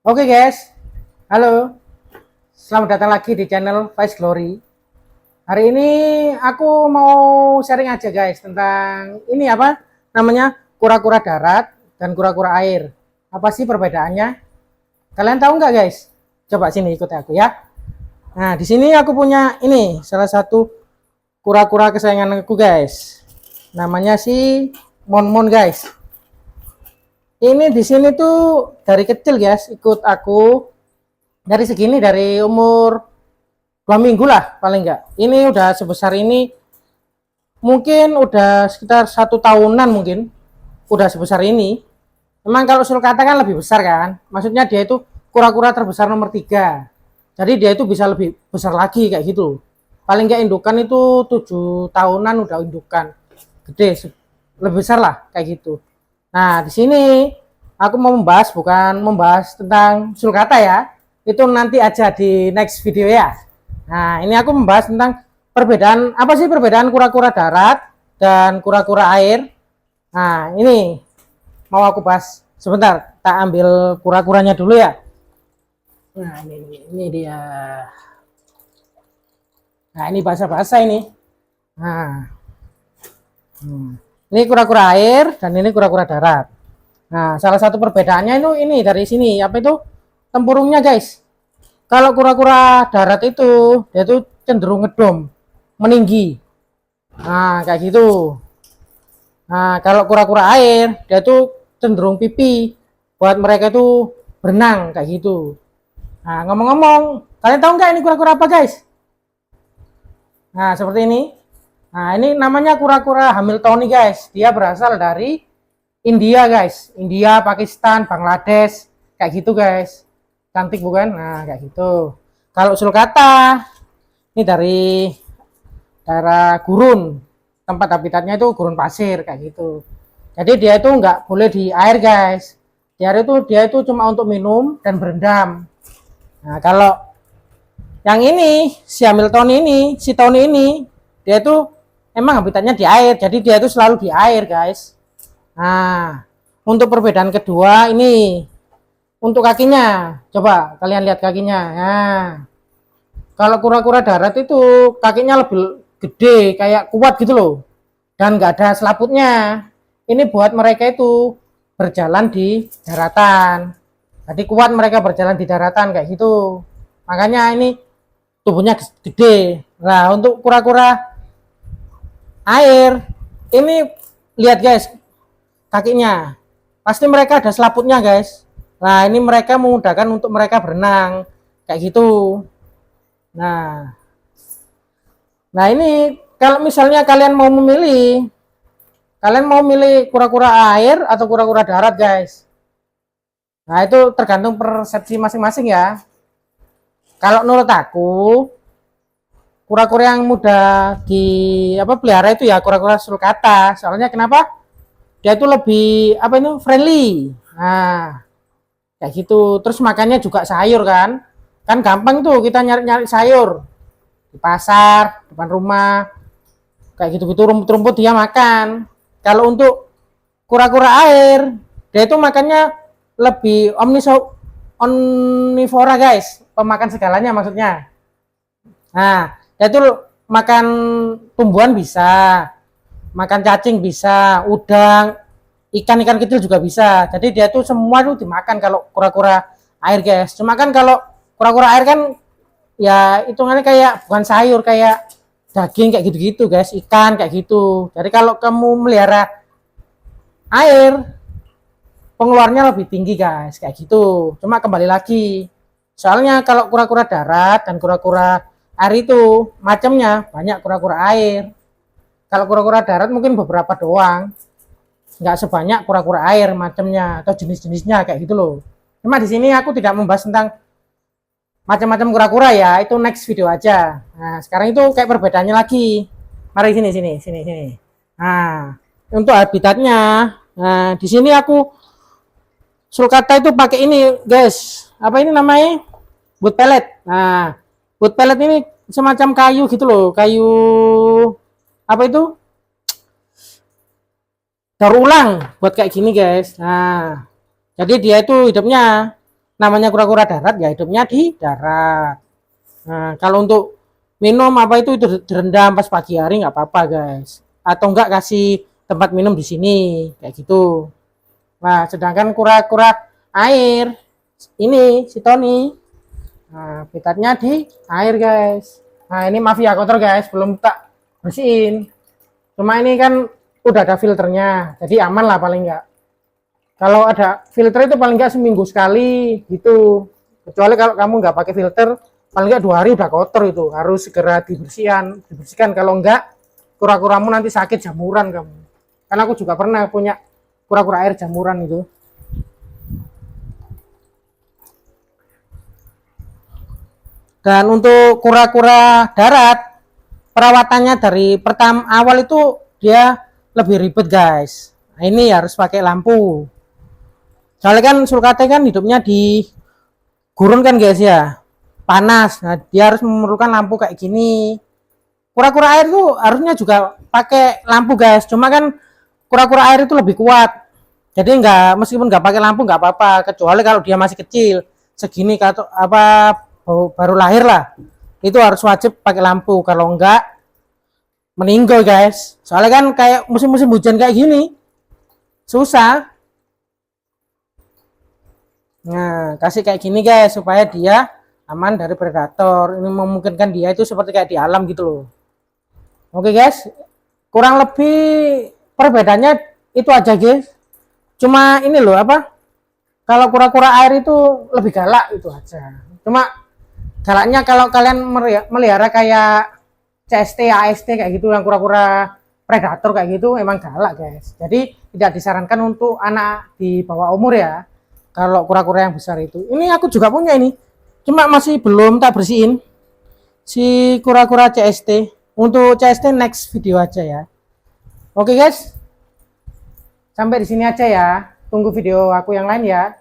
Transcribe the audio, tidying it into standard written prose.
Oke guys, halo, selamat datang lagi di channel Vice Glory. Hari ini aku mau sharing aja guys tentang ini apa namanya kura-kura darat dan kura-kura air. Apa sih perbedaannya? Kalian tahu nggak guys? Coba sini ikut aku ya. Nah di sini aku punya ini salah satu kura-kura kesayangan aku guys. Namanya si Mon guys. Ini di sini tuh dari kecil guys ikut aku dari segini dari umur 2 minggu lah paling enggak. Ini udah sebesar ini mungkin udah sekitar 1 tahunan mungkin udah sebesar ini. Emang kalau sulcata kan lebih besar kan, maksudnya dia itu kura-kura terbesar nomor 3. Jadi dia itu bisa lebih besar lagi kayak gitu. Paling enggak indukan itu 7 tahunan udah indukan gede, lebih besar lah kayak gitu. Nah di sini aku mau membahas, bukan membahas tentang sulcata ya, itu nanti aja di next video ya. Nah ini aku membahas tentang perbedaan, apa sih perbedaan kura-kura darat dan kura-kura air. Nah ini mau aku bahas sebentar, tak ambil kura-kuranya dulu ya. Nah ini dia. Nah ini bahasa-bahasa ini. Nah ini kura-kura air dan ini kura-kura darat. Nah salah satu perbedaannya itu ini dari sini apa itu tempurungnya guys. Kalau kura-kura darat itu dia tuh cenderung ngedom, meninggi. Nah kayak gitu. Nah kalau kura-kura air dia tuh cenderung pipi, buat mereka itu berenang kayak gitu. Nah ngomong-ngomong, kalian tahu nggak ini kura-kura apa guys? Nah seperti ini. Nah ini namanya kura-kura Hamiltoni guys. Dia berasal dari India guys. India, Pakistan, Bangladesh kayak gitu guys. Cantik bukan? Nah kayak gitu. Kalau sulcata ini dari daerah gurun, tempat habitatnya itu gurun pasir kayak gitu. Jadi dia itu nggak boleh di air guys. Di air itu dia itu cuma untuk minum dan berendam. Nah kalau yang ini si Hamilton ini, si Tony ini, dia itu emang habitatnya di air. Jadi dia itu selalu di air guys. Nah untuk perbedaan kedua ini untuk kakinya, coba kalian lihat kakinya. Nah kalau kura-kura darat itu kakinya lebih gede, kayak kuat gitu loh, dan nggak ada selaputnya. Ini buat mereka itu berjalan di daratan. Jadi kuat mereka berjalan di daratan kayak gitu. Makanya ini tubuhnya gede. Nah untuk kura-kura air ini lihat guys kakinya. Pasti mereka ada selaputnya guys. Nah ini mereka memudahkan untuk mereka berenang kayak gitu. Nah, nah ini kalau misalnya kalian mau milih kura-kura air atau kura-kura darat guys. Nah itu tergantung persepsi masing-masing ya. Kalau menurut aku kura-kura yang mudah di apa pelihara itu ya kura-kura sulcata. Soalnya kenapa? Dia itu lebih apa itu friendly. Nah kayak gitu. Terus makannya juga sayur kan gampang tuh kita nyari-nyari sayur di pasar depan rumah kayak gitu-gitu, rumput-rumput dia makan. Kalau untuk kura-kura air dia itu makannya lebih omnivora guys, pemakan segalanya maksudnya. Nah dia itu makan tumbuhan bisa, makan cacing bisa, udang, ikan-ikan kecil juga bisa. Jadi dia tuh semua tuh dimakan kalau kura-kura air guys. Cuma kan kalau kura-kura air kan ya hitungannya kayak bukan sayur, kayak daging kayak gitu-gitu guys, ikan kayak gitu. Jadi kalau kamu melihara air pengeluarannya lebih tinggi guys kayak gitu. Cuma kembali lagi, soalnya kalau kura-kura darat dan kura-kura air itu macamnya banyak. Kura-kura air, kalau kura-kura darat mungkin beberapa doang, nggak sebanyak kura-kura air macamnya atau jenis-jenisnya kayak gitu loh. Cuma di sini aku tidak membahas tentang macam-macam kura-kura ya, itu next video aja. Nah sekarang itu kayak perbedaannya lagi. Mari sini. Nah untuk habitatnya, nah di sini aku sulcata itu pakai ini guys, apa ini namanya, wood pellet. Nah wood pellet ini semacam kayu gitu loh, kayu apa itu, daur ulang buat kayak gini guys. Nah jadi dia itu hidupnya namanya kura-kura darat ya hidupnya di darat. Nah, kalau untuk minum apa itu direndam pas pagi hari nggak apa-apa guys. Atau enggak kasih tempat minum di sini kayak gitu. Nah, sedangkan kura-kura air ini si Tony, nah habitatnya di air guys. Nah ini maaf ya kotor guys, belum tak bersihin. Cuma ini kan udah ada filternya, jadi aman lah paling enggak. Kalau ada filter itu paling enggak seminggu sekali gitu. Kecuali kalau kamu nggak pakai filter, paling enggak 2 hari udah kotor itu. Harus segera dibersihkan. Kalau enggak, kura-kuramu nanti sakit jamuran kamu. Karena aku juga pernah punya kura-kura air jamuran itu. Dan untuk kura-kura darat, perawatannya dari pertama awal itu dia lebih ribet guys. Nah, ini harus pakai lampu. Soalnya kan sulcata kan hidupnya di gurun kan guys ya, panas. Nah dia harus memerlukan lampu kayak gini. Kura-kura air tuh harusnya juga pakai lampu guys. Cuma kan kura-kura air itu lebih kuat. Jadi nggak, meskipun nggak pakai lampu nggak apa-apa. Kecuali kalau dia masih kecil, segini atau apa baru lahir lah. Itu harus wajib pakai lampu. Kalau enggak meninggal guys. Soalnya kan kayak musim-musim hujan kayak gini susah. Nah, kasih kayak gini guys supaya dia aman dari predator. Ini memungkinkan dia itu seperti kayak di alam gitu loh. Oke guys, kurang lebih perbedaannya itu aja guys. Cuma ini loh apa? Kalau kura-kura air itu lebih galak itu aja. Cuma galaknya kalau kalian melihara kayak CST, AST kayak gitu yang kura-kura predator kayak gitu emang galak guys. Jadi tidak disarankan untuk anak di bawah umur ya. Kalau kura-kura yang besar itu. Ini aku juga punya ini. Cuma masih belum tak bersihin. Si kura-kura CST. Untuk CST next video aja ya. Oke guys. Sampai di sini aja ya. Tunggu video aku yang lain ya.